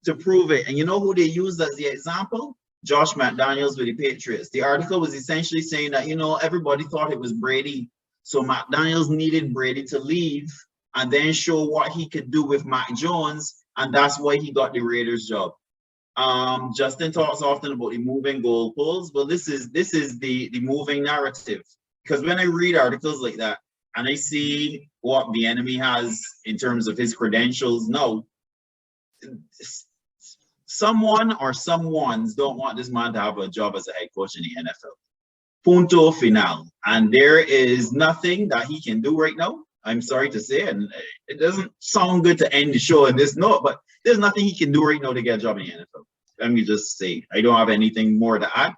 to prove it. And you know who they used as the example? Josh McDaniels with the Patriots. The article was essentially saying that, everybody thought it was Brady. So McDaniels needed Brady to leave and then show what he could do with Mac Jones. And that's why he got the Raiders job. Justin talks often about the moving goalposts. Well, this is the moving narrative. Because when I read articles like that and I see what Bienemy has in terms of his credentials, no, someone or someones don't want this man to have a job as a head coach in the NFL. Punto final. And there is nothing that he can do right now. I'm sorry to say, and it doesn't sound good to end the show on this note, but there's nothing he can do right now to get a job in the NFL. Let me just say, I don't have anything more to add.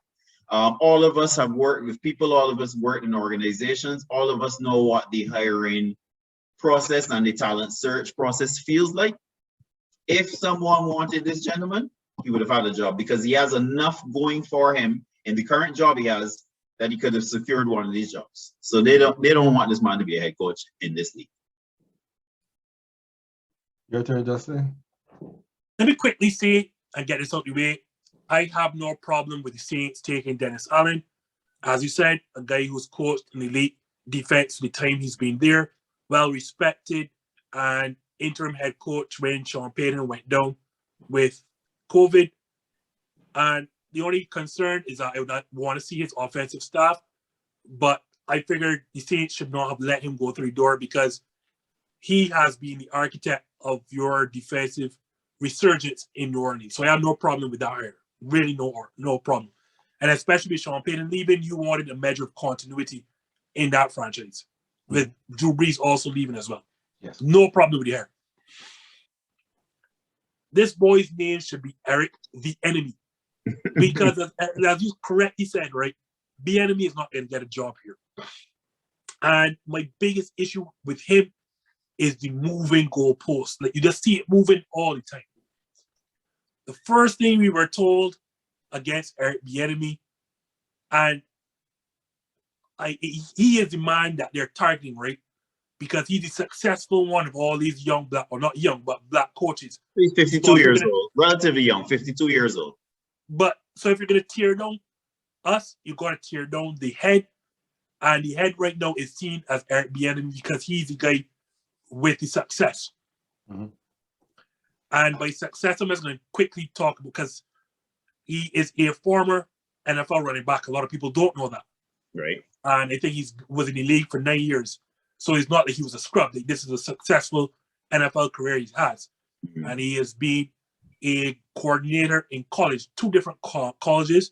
All of us have worked with people. All of us worked in organizations. All of us know what the hiring process and the talent search process feels like. If someone wanted this gentleman, he would have had a job because he has enough going for him in the current job he has that he could have secured one of these jobs. So they don't want this man to be a head coach in this league. Your turn, Justin. Let me quickly say and get this out the way. I have no problem with the Saints taking Dennis Allen. As you said, a guy who's coached in the elite defense the time he's been there, well respected, and interim head coach when Sean Payton went down with COVID. And the only concern is that I would not want to see his offensive staff, but I figured the Saints should not have let him go through the door because he has been the architect of your defensive resurgence in New Orleans. So I have no problem with that hire. Really no problem. And especially with Sean Payton leaving, you wanted a measure of continuity in that franchise. With Drew Brees also leaving as well. Yes. No problem with the hire. This boy's name should be Eric the Enemy. Because as you correctly said, right, Bienemy is not going to get a job here. And my biggest issue with him is the moving goalpost. Like, you just see it moving all the time. The first thing we were told against Eric Bienemy, and he is the man that they're targeting, right? Because he's the successful one of all these young black, or not young, but black coaches. He's 52 years old, relatively young, 52 years old. But so if you're going to tear down us, you're going to tear down the head. And the head right now is seen as Eric Bienemy because he's the guy with the success. Mm-hmm. And by success, I'm just going to quickly talk because he is a former NFL running back. A lot of people don't know that. Right. And I think he was in the league for 9 years. So it's not like he was a scrub. Like, this is a successful NFL career he has. Mhm. And he has been a coordinator in college, 2 different colleges.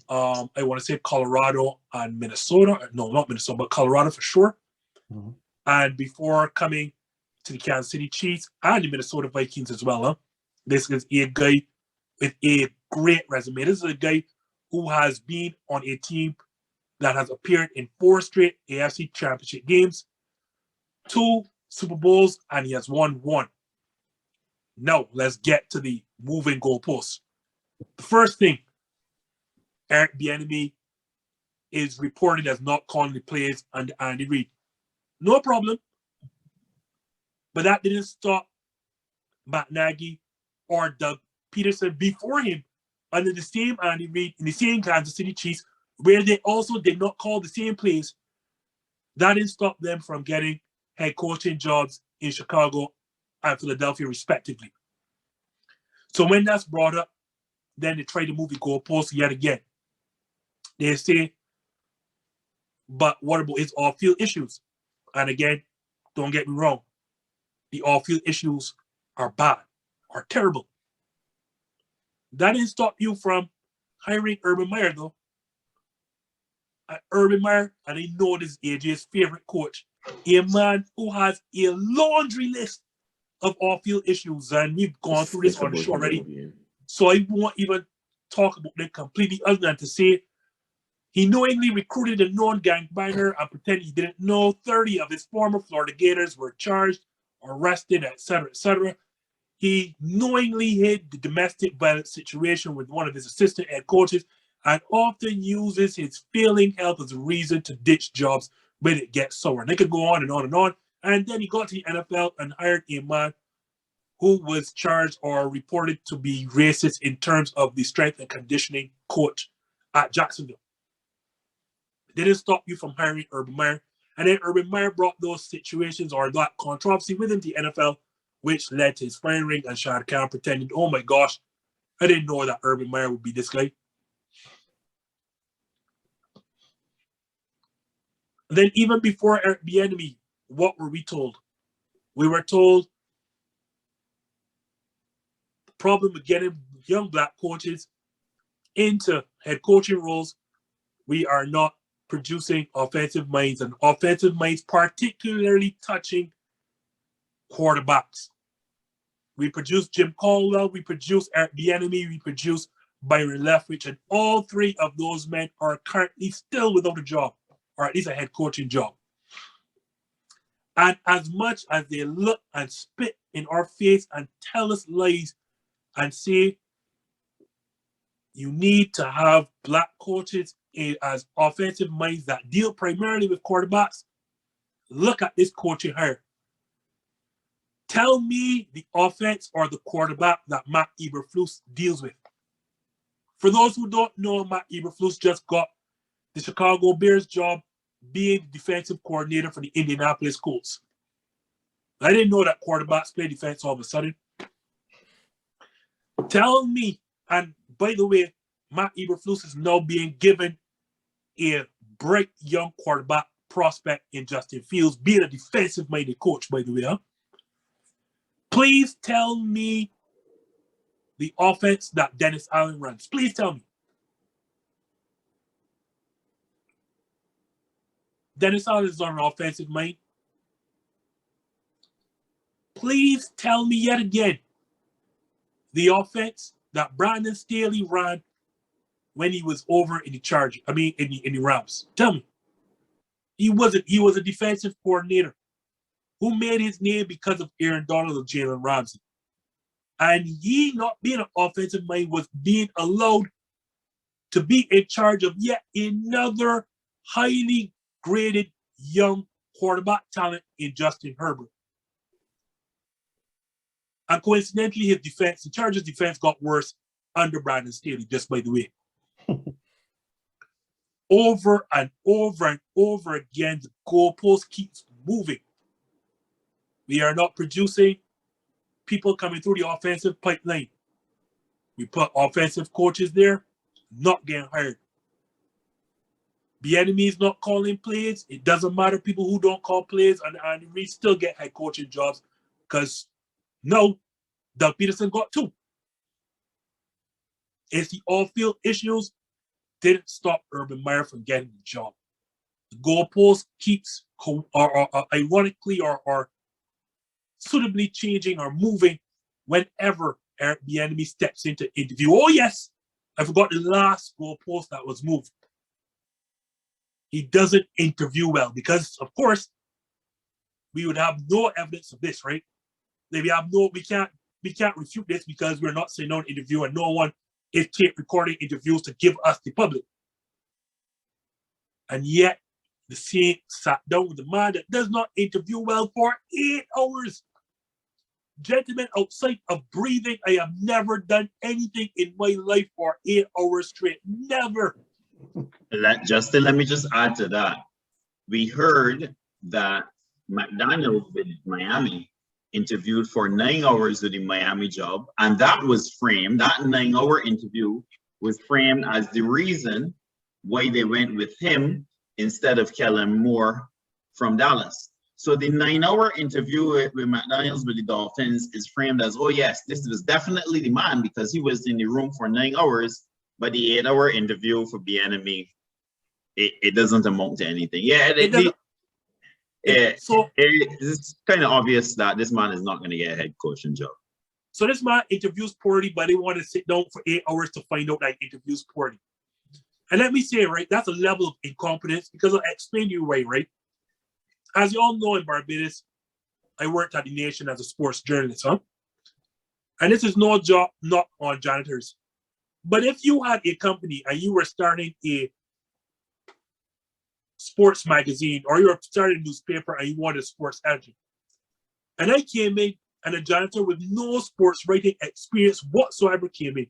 I want to say Colorado and Minnesota. No, not Minnesota, but Colorado for sure. Mhm. And before coming to the Kansas City Chiefs and the Minnesota Vikings as well, this is a guy with a great resume. This is a guy who has been on a team that has appeared in 4 straight AFC Championship games, 2 Super Bowls, and he has won 1. Now, let's get to the moving goalposts. The first thing, Eric Bienemy is reported as not calling the plays under Andy Reid. No problem. But that didn't stop Matt Nagy or Doug Peterson before him under the same Andy Reid in the same Kansas City Chiefs, where they also did not call the same plays. That didn't stop them from getting head coaching jobs in Chicago and Philadelphia, respectively. So when that's brought up, then they try to move the goalposts yet again. They say, but what about his off-field issues? And again, don't get me wrong, the off-field issues are bad, are terrible. That didn't stop you from hiring Urban Meyer, though. Urban Meyer, and I know this is AJ's favorite coach, a man who has a laundry list of off-field issues, and we've gone through this on the show already. So I won't even talk about them completely, other than to say he knowingly recruited a known gangbanger and pretended he didn't know. 30 of his former Florida Gators were charged, arrested, etc., etc. He knowingly hid the domestic violence situation with one of his assistant head coaches and often uses his failing health as a reason to ditch jobs when it gets sour. And they could go on and on and on. And then he got to the NFL and hired a man who was charged or reported to be racist in terms of the strength and conditioning coach at Jacksonville. It didn't stop you from hiring Urban Meyer. And then Urban Meyer brought those situations or that controversy within the NFL, which led to his firing and Shad Khan pretending, oh my gosh, I didn't know that Urban Meyer would be this guy. And then even before Eric Bienemy, what were we told? We were told the problem with getting young black coaches into head coaching roles, we are not producing offensive minds, and offensive minds particularly touching quarterbacks. We produce Jim Caldwell, we produce Eric Bienemy, we produce Byron Leftwich, and all 3 of those men are currently still without a job, or at least a head coaching job. And as much as they look and spit in our face and tell us lies and say you need to have black coaches as offensive minds that deal primarily with quarterbacks, look at this coaching hire. Tell me the offense or the quarterback that Matt Eberflus deals with. For those who don't know, Matt Eberflus just got the Chicago Bears job being the defensive coordinator for the Indianapolis Colts. I didn't know that quarterbacks play defense all of a sudden. Tell me, and by the way, Matt Eberflus is now being given a bright young quarterback prospect in Justin Fields, being a defensive-minded coach, by the way. Huh? Please tell me the offense that Dennis Allen runs. Please tell me. Dennis Allen is on an offensive mind. Please tell me yet again the offense that Brandon Staley ran when he was over in the Chargers. I mean, in the Rams. Tell me. He was a defensive coordinator who made his name because of Aaron Donald and Jalen Ramsey. And he, not being an offensive mind, was being allowed to be in charge of yet another highly graded young quarterback talent in Justin Herbert. And coincidentally, his defense, the Chargers' defense got worse under Brandon Staley, just by the way. Over and over and over again, the goalpost keeps moving. We are not producing people coming through the offensive pipeline. We put offensive coaches there, not getting hired. Bienemy is not calling plays. It doesn't matter people who don't call plays, and we still get head coaching jobs because no, Doug Peterson got 2. It's the off-field issues didn't stop Urban Meyer from getting the job. The goalpost keeps ironically or suitably changing or moving whenever Eric Bienemy steps into interview. Oh yes, I forgot the last goalpost that was moved. He doesn't interview well because, of course, we would have no evidence of this, right? We can't refute this because we're not sitting on interview and no one is tape recording interviews to give us the public. And yet, the Saints sat down with the man that does not interview well for 8 hours. Gentlemen, outside of breathing, I have never done anything in my life for 8 hours straight. Never. Justin, let me just add to that. We heard that McDaniel with Miami interviewed for 9 hours with the Miami job, and that was framed, that 9-hour interview was framed as the reason why they went with him instead of Kellen Moore from Dallas. So the 9-hour interview with McDaniels with the Dolphins is framed as, oh yes, this was definitely the man because he was in the room for 9 hours, but the 8-hour interview for Bienemy, it doesn't amount to anything. Yeah, it's kind of obvious that this man is not going to get a head coaching job. So this man interviews poorly, but they want to sit down for 8 hours to find out that he interviews poorly. And let me say, right, that's a level of incompetence because I'll explain to you why, right? As you all know, in Barbados, I worked at the Nation as a sports journalist, huh? And this is no job, not on janitors. But if you had a company and you were starting a sports magazine or you were starting a newspaper and you wanted a sports editor, and I came in and a janitor with no sports writing experience whatsoever came in,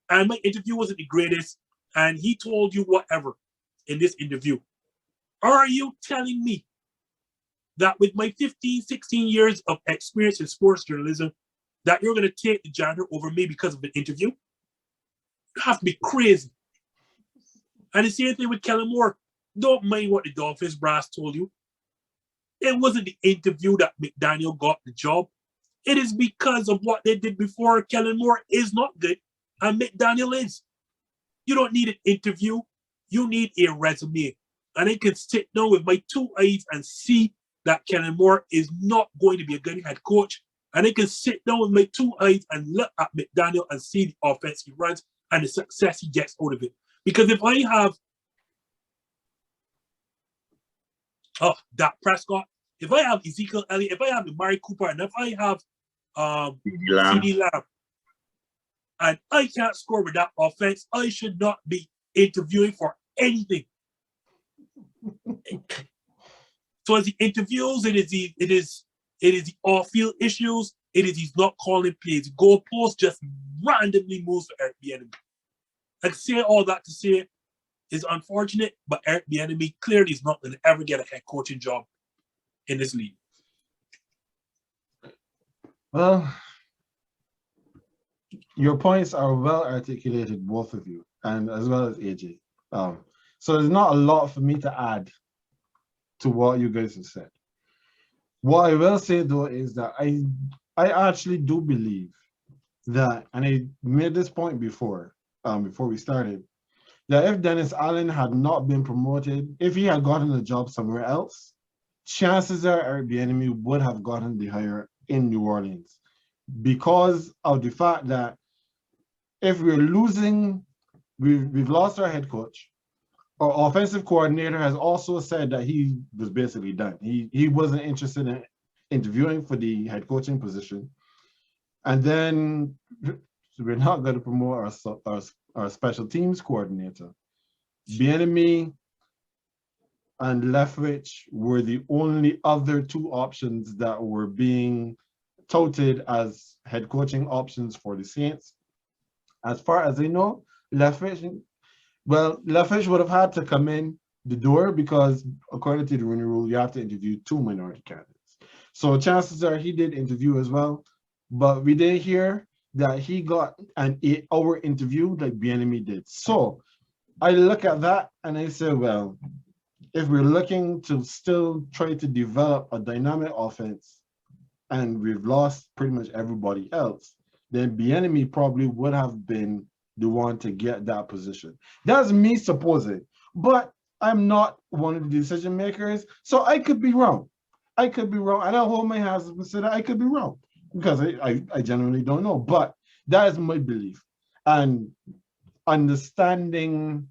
and my interview wasn't the greatest, and he told you whatever in this interview, are you telling me that with my 15, 16 years of experience in sports journalism, that you're going to take the janitor over me because of an interview? You have to be crazy. And the same thing with Kellen Moore. Don't mind what the Dolphins brass told you. It wasn't the interview that McDaniel got the job. It is because of what they did before. Kellen Moore is not good, and McDaniel is. You don't need an interview. You need a resume. And I can sit down with my 2 eyes and see that Kellen Moore is not going to be a good head coach. And I can sit down with my 2 eyes and look at McDaniel and see the offense he runs and the success he gets out of it. Because if I have Dak Prescott, if I have Ezekiel Elliott, if I have Amari Cooper, and if I have CeeDee Lamb, and I can't score with that offense, I should not be interviewing for anything. So as the interviews, it is the off-field issues, it is he's not calling plays. The goalpost just randomly moves for Eric Bienemy. I say all that to say it's unfortunate, but Eric Bienemy clearly is not going to ever get a head coaching job in this league. Well, your points are well articulated, both of you, and as well as AJ. So there's not a lot for me to add to what you guys have said. What I will say though is that I actually do believe that, and I made this point before we started, that if Dennis Allen had not been promoted, if he had gotten a job somewhere else, chances are Eric Bienemy would have gotten the hire in New Orleans, because of the fact that if we're losing, we've lost our head coach. Our offensive coordinator has also said that he was basically done. He wasn't interested in interviewing for the head coaching position. And then we're not going to promote our special teams coordinator. Bienemy and Leftwich were the only other 2 options that were being touted as head coaching options for the Saints. As far as I know, Leftwich would have had to come in the door because according to the Rooney Rule, you have to interview 2 minority candidates. So chances are he did interview as well, but we did hear that he got an 8-hour interview like Bienemy did. So I look at that and I say, well, if we're looking to still try to develop a dynamic offense and we've lost pretty much everybody else, then Bienemy probably would have been the one to get that position. That's me supposing, but I'm not one of the decision makers, so I could be wrong. I could be wrong, and I'll hold my hands up and say that I could be wrong because I genuinely don't know, but that is my belief. And understanding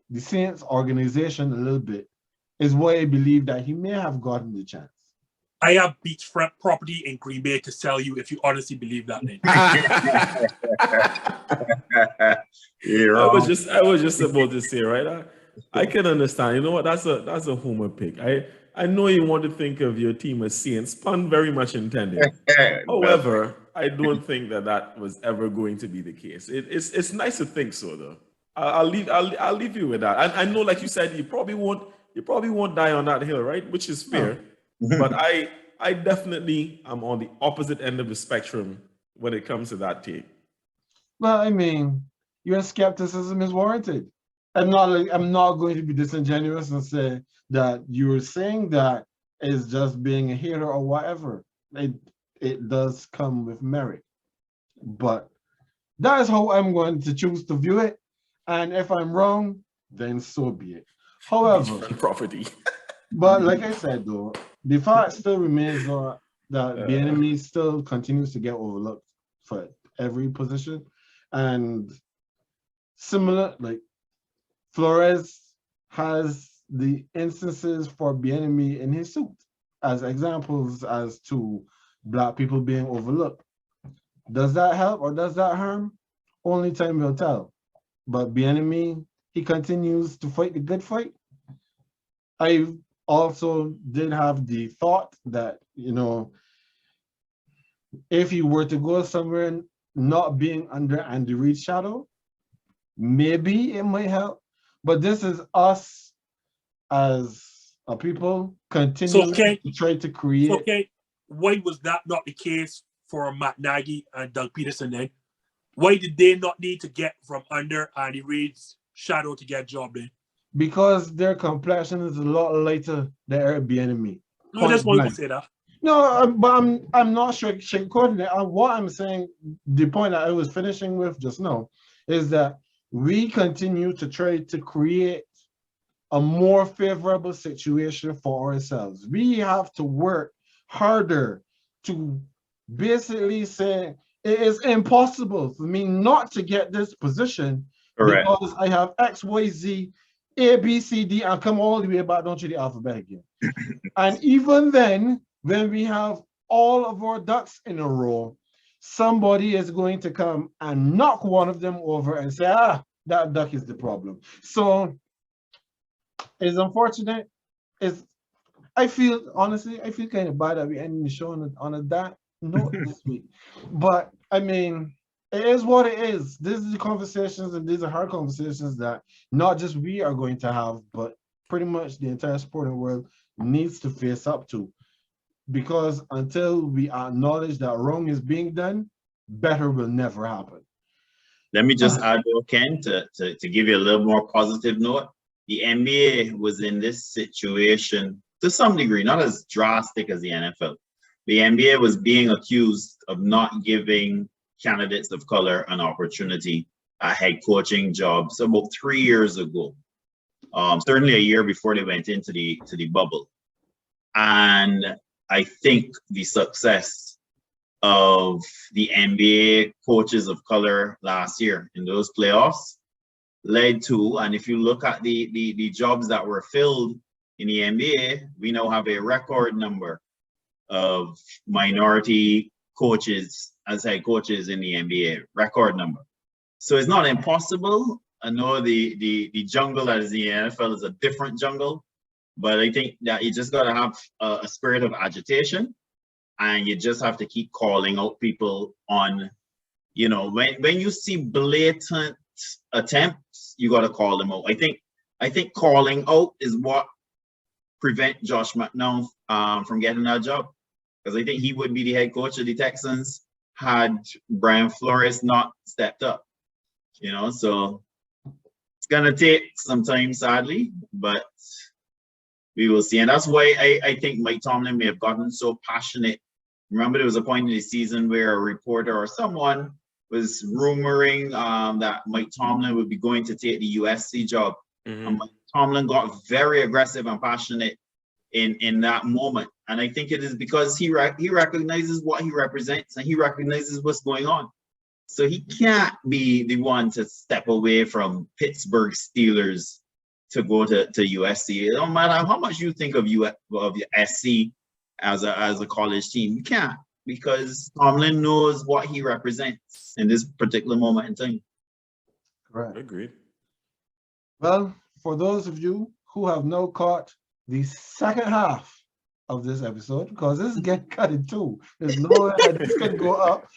the Saints organization a little bit is why I believe that he may have gotten the chance. I have beachfront property in Green Bay to sell you if you honestly believe that, Nate. I was just about to say, right? I can understand. You know what? That's a homer pick. I know you want to think of your team as Saints, pun very much intended. However, I don't think that was ever going to be the case. It's nice to think so, though. I'll leave you with that. I know, like you said, you probably won't die on that hill, right? Which is fair. But I definitely am on the opposite end of the spectrum when it comes to that take. Well, I mean, your skepticism is warranted. I'm not going to be disingenuous and say that you're saying that is just being a hater or whatever. It does come with merit. But that is how I'm going to choose to view it. And if I'm wrong, then so be it. However, property. but like I said, though, the fact still remains that Bienemy still continues to get overlooked for every position. And similar, like Flores has the instances for Bienemy in his suit as examples as to Black people being overlooked. Does that help or does that harm? Only time will tell. But Bienemy, he continues to fight the good fight. I also did have the thought that, you know, if you were to go somewhere not being under Andy Reid's shadow, maybe it might help. But this is us as a people continuing to try to create. Okay, why was that not the case for Matt Nagy and Doug Peterson then? Why did they not need to get from under Andy Reid's shadow to get a job then? Because their complexion is a lot lighter than Eric Bienemy. I just want to say that. No, but I'm not sugarcoating it. What I'm saying, the point that I was finishing with just now, is that we continue to try to create a more favorable situation for ourselves. We have to work harder to basically say it is impossible for me not to get this position. Correct. Because I have X, Y, Z, A, B, C, D, and come all the way back down to the alphabet again. And even then, when we have all of our ducks in a row, somebody is going to come and knock one of them over and say, that duck is the problem. So it's unfortunate. I feel kind of bad that we ended the show on a that note this week. But I mean, it is what it is. These are the conversations, and these are hard conversations that not just we are going to have, but pretty much the entire sporting world needs to face up to. Because until we acknowledge that wrong is being done, better will never happen. Let me just add, Ken, to give you a little more positive note. The NBA was in this situation to some degree, not as drastic as the NFL. The NBA was being accused of not giving candidates of color an opportunity at head coaching jobs about 3 years ago. Certainly a year before they went into the bubble. And I think the success of the NBA coaches of color last year in those playoffs led to, and if you look at the jobs that were filled in the NBA, we now have a record number of minority coaches as head coaches in the NBA, record number. So it's not impossible. I know the jungle that is the NFL is a different jungle, but I think that you just got to have a spirit of agitation, and you just have to keep calling out people on, you know, when you see blatant attempts, you got to call them out. I think calling out is what prevent Josh McDaniel from getting that job, because I think he would be the head coach of the Texans had Brian Flores not stepped up, you know. So It's gonna take some time, sadly, but we will see. And that's why I think Mike Tomlin may have gotten so passionate. Remember, there was a point in the season where a reporter or someone was rumoring that Mike Tomlin would be going to take the USC job. And Mike Tomlin got very aggressive and passionate in that moment. And I think it is because he recognizes what he represents and he recognizes what's going on. So he can't be the one to step away from Pittsburgh Steelers to go to USC. It don't matter how much you think of USC as a college team, you can't, because Tomlin knows what he represents in this particular moment in time. Correct. Agreed. Well, for those of you who have now caught the second half of this episode, because this is getting cut in two, there's no way that this can go up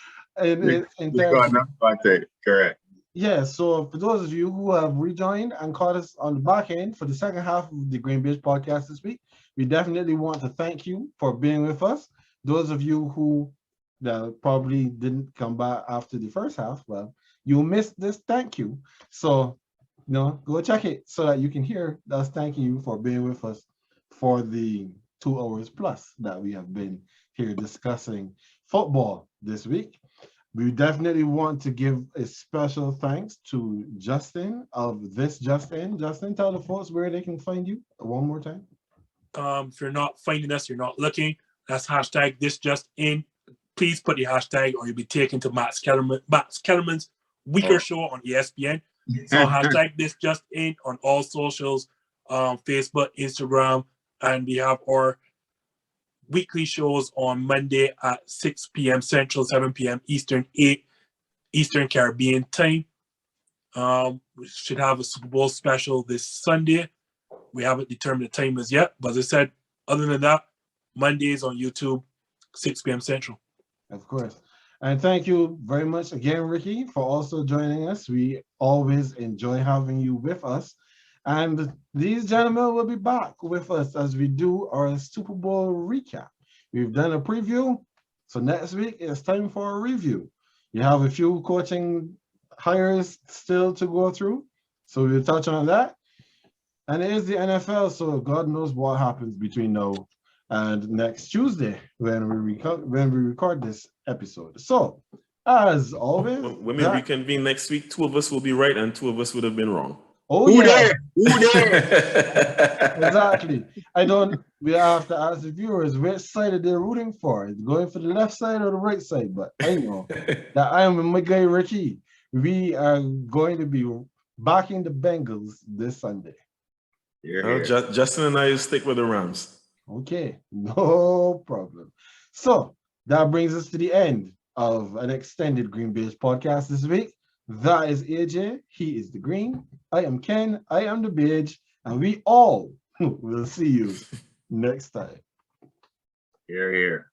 in terms of, correct. yeah, so for those of you who have rejoined and caught us on the back end for the second half of the GREENBAJE podcast this week, we definitely want to thank you for being with us. Those of you who probably didn't come back after the first half, well, you missed this thank you. So, go check it so that you can hear us thanking you for being with us for the 2 hours plus that we have been here discussing football this week. We definitely want to give a special thanks to Justin of This Just In. Justin, tell the folks where they can find you one more time. If you're not finding us, you're not looking, that's hashtag This Just In. Please put the hashtag or you'll be taken to Max Kellerman's Weaker Show on ESPN. So hashtag This Just In on all socials, Facebook, Instagram, and we have our weekly shows on Monday at 6 p.m. Central, 7 p.m. Eastern, 8 Eastern Caribbean time. We should have a Super Bowl special this Sunday. We haven't determined the time as yet, but as I said, other than that, Mondays on YouTube, 6 p.m. Central. Of course. And thank you very much again, Ricky, for also joining us. We always enjoy having you with us. And these gentlemen will be back with us as we do our Super Bowl recap. We've done a preview, so next week it's time for a review. You have a few coaching hires still to go through, so we'll touch on that. And it is the NFL, so God knows what happens between now and next Tuesday when we record this episode. So, as always, when we reconvene next week, 2 of us will be right and 2 of us would have been wrong. Oh, Who yeah. there? Exactly. We have to ask the viewers which side are they rooting for. Is it going for the left side or the right side? But I know that I am with my guy Ricky. We are going to be backing the Bengals this Sunday. Justin and I will stick with the Rams. Okay, no problem. So that brings us to the end of an extended GREENBAJE podcast this week. That is AJ. He is the green. I am Ken. I am the beige. And we all will see you next time. Here.